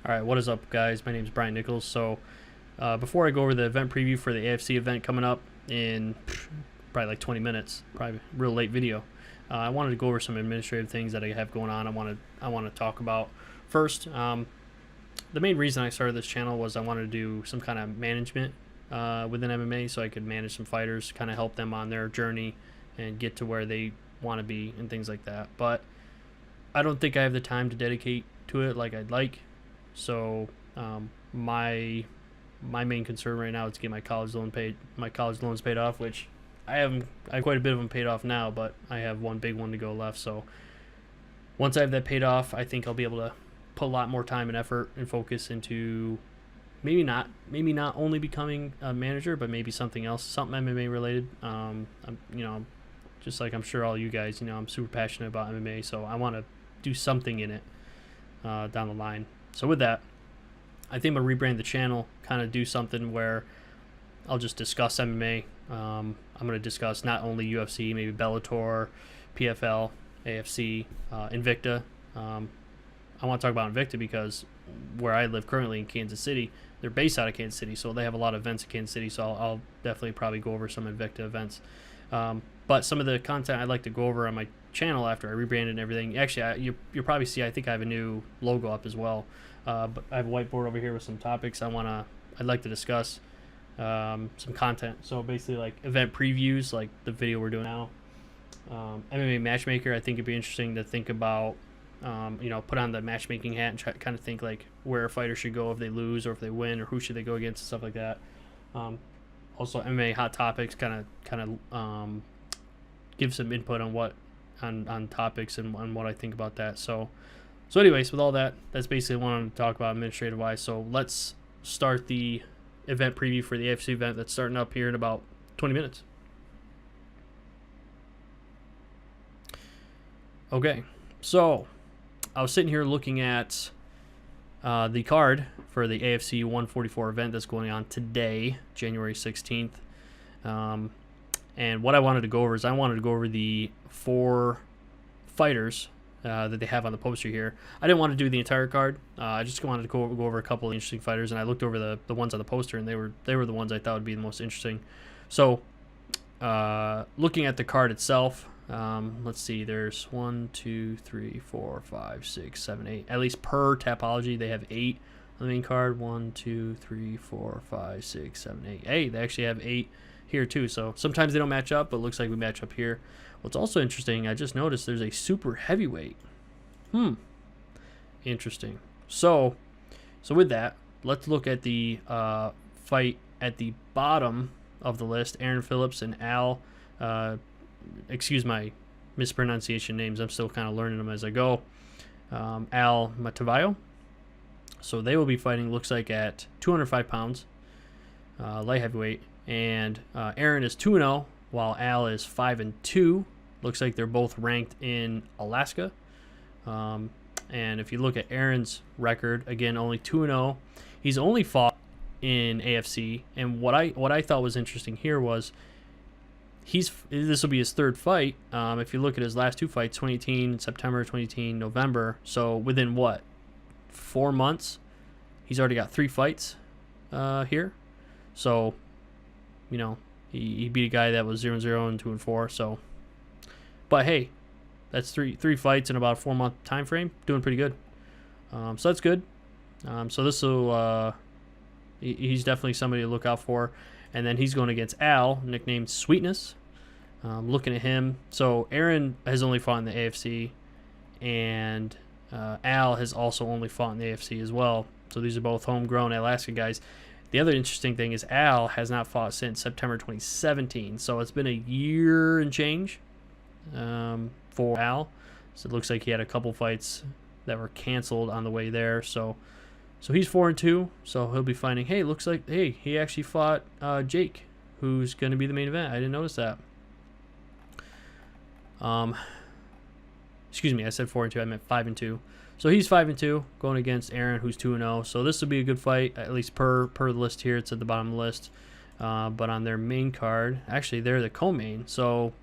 All right, what is up, guys? My name is Brian Nichols. So, before I go over the event preview for the AFC event coming up in probably like 20 minutes, probably a real late video, I wanted to go over some administrative things that I have going on. I want to talk about first. The main reason I started this channel was I wanted to do some kind of management within MMA, so I could manage some fighters, kind of help them on their journey and get to where they want to be and things like that. But I don't think I have the time to dedicate to it like I'd like. So my main concern right now is to get my college loans paid off, which I have quite a bit of them paid off now, but I have one big one to go left. So once I have that paid off, I think I'll be able to put a lot more time and effort and focus into maybe not only becoming a manager, but maybe something else, something MMA related. Just like I'm sure all you guys, I'm super passionate about MMA, so I want to do something in it down the line. So with that, I think I'm going to rebrand the channel, kind of do something where I'll just discuss MMA. I'm going to discuss not only UFC, maybe Bellator, PFL, AFC, Invicta. I want to talk about Invicta because where I live currently in Kansas City, they're based out of Kansas City, so they have a lot of events in Kansas City, so I'll definitely probably go over some Invicta events. But some of the content I'd like to go over on my channel after I rebranded and everything. Actually, you'll probably see, I think I have a new logo up as well. But I have a whiteboard over here with some topics I'd like to discuss, some content. So basically, like event previews, like the video we're doing now. MMA matchmaker, I think it'd be interesting to think about. Put on the matchmaking hat and kind of think like where a fighter should go if they lose or if they win, or who should they go against and stuff like that. Also, MMA hot topics, kind of give some input on topics and on what I think about that. So anyways, with all that, that's basically what I wanted to talk about administrative wise. So let's start the event preview for the AFC event that's starting up here in about 20 minutes. Okay, so I was sitting here looking at the card for the AFC 144 event that's going on today, January 16th. And what I wanted to go over is I wanted to go over the 4 fighters that they have on the poster here. I didn't want to do the entire card. I just wanted to go over a couple of interesting fighters, and I looked over the ones on the poster, and they were the ones I thought would be the most interesting. So looking at the card itself, let's see, there's 1, 2, 3, 4, 5, 6, 7, 8. At least per Tapology, they have 8 on the main card. 1, 2, 3, 4, 5, 6, 7, 8. Hey, they actually have 8 here too. So sometimes they don't match up, but it looks like we match up here. What's also interesting, I just noticed there's a super heavyweight. Interesting. So with that, let's look at the fight at the bottom of the list. Aaron Phillips and Al. Excuse my mispronunciation names. I'm still kind of learning them as I go. Al Matavayo. So they will be fighting, looks like, at 205 pounds, light heavyweight. And Aaron is 2-0, while Al is 5-2. Looks like they're both ranked in Alaska. And if you look at Aaron's record, again, only 2-0. He's only fought in AFC. And what I thought was interesting here was this will be his 3rd fight. If you look at his last 2 fights, 2018 September, 2018 November. So within 4 months, he's already got 3 fights here. So he beat a guy that was 0-0 and 2-4. So, but hey, that's three fights in about a 4-month time frame. Doing pretty good. So that's good. So this will he's definitely somebody to look out for. And then he's going against Al, nicknamed Sweetness. Looking at him, so Aaron has only fought in the AFC, and Al has also only fought in the AFC as well. So these are both homegrown Alaska guys. The other interesting thing is Al has not fought since September 2017, so it's been a year and change for Al. So it looks like he had a couple fights that were canceled on the way there. So he's 4-2. So he'll be fighting. Hey, looks like he actually fought Jake, who's going to be the main event. I didn't notice that. Excuse me, I said 4-2. I meant 5-2. So he's 5-2 going against Aaron, who's 2-0. So this will be a good fight, at least per the list here. It's at the bottom of the list. But on their main card, actually they're the co-main. So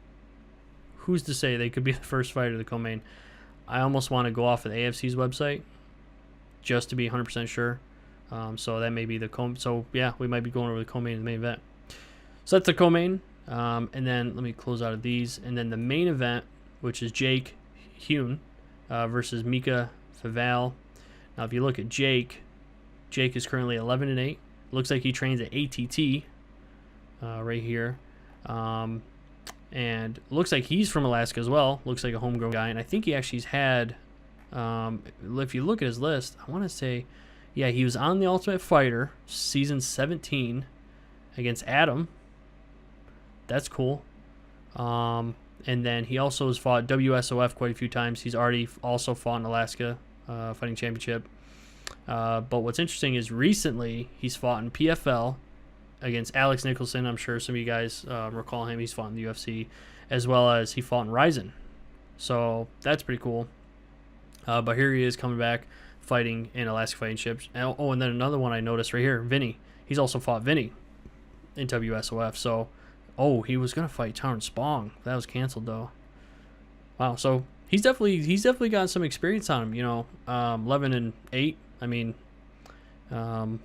who's to say they could be the first fight or the co-main? I almost want to go off of the AFC's website just to be 100% sure. So that may be the co. So yeah, we might be going over the co-main and the main event. So that's the co-main. And then let me close out of these. And then the main event, which is Jake Heun versus Mika Faavale. Now, if you look at Jake is currently 11-8. Looks like he trains at ATT right here. And looks like he's from Alaska as well. Looks like a homegrown guy. And I think he actually's had, if you look at his list, I want to say, yeah, he was on The Ultimate Fighter, season 17, against Adam. That's cool. And then he also has fought WSOF quite a few times. He's already also fought in Alaska Fighting Championship. But what's interesting is recently he's fought in PFL against Alex Nicholson. I'm sure some of you guys recall him. He's fought in the UFC, as well as he fought in Ryzen. So that's pretty cool. But here he is coming back fighting in Alaska Fighting Chips. Oh, and then another one I noticed right here, Vinny. He's also fought Vinny in WSOF. So, he was gonna fight Taryn Spong. That was canceled though. Wow. So he's definitely got some experience on him. 11-8. I mean, not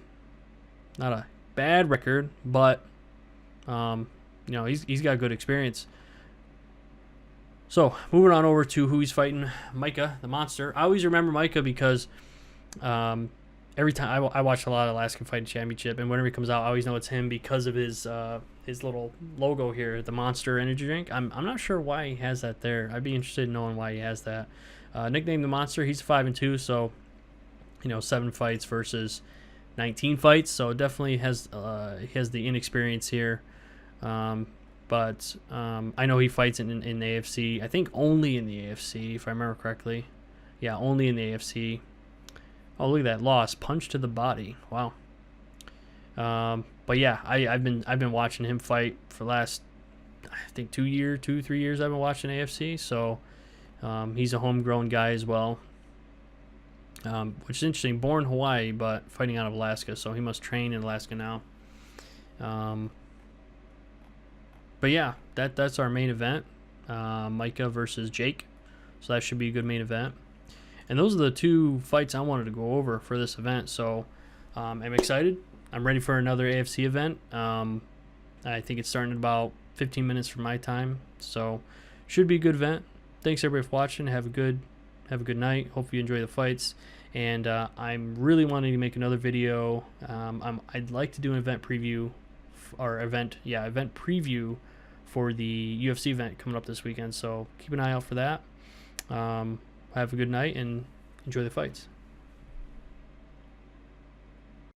a bad record, but he's got good experience. So moving on over to who he's fighting, Micah the Monster. I always remember Micah because every time I watch a lot of Alaska Fighting Championship, and whenever he comes out, I always know it's him because of his little logo here, the Monster Energy Drink. I'm not sure why he has that there. I'd be interested in knowing why he has that. Nicknamed the Monster. He's 5-2, so 7 fights versus 19 fights. So definitely has he has the inexperience here. But I know he fights in the AFC. I think only in the AFC, if I remember correctly. Yeah, only in the AFC. Oh, look at that loss. Punch to the body. Wow. But yeah, I've been watching him fight for the last, I think 3 years I've been watching AFC. So he's a homegrown guy as well. Which is interesting. Born in Hawaii, but fighting out of Alaska. So he must train in Alaska now. But yeah, that's our main event. Micah versus Jake. So that should be a good main event. And those are the 2 fights I wanted to go over for this event. So I'm excited. I'm ready for another AFC event. I think it's starting in about 15 minutes from my time. So should be a good event. Thanks everybody for watching. Have a good night. Hope you enjoy the fights. And I'm really wanting to make another video. I'd like to do an event preview for the UFC event coming up this weekend. So keep an eye out for that. Have a good night and enjoy the fights.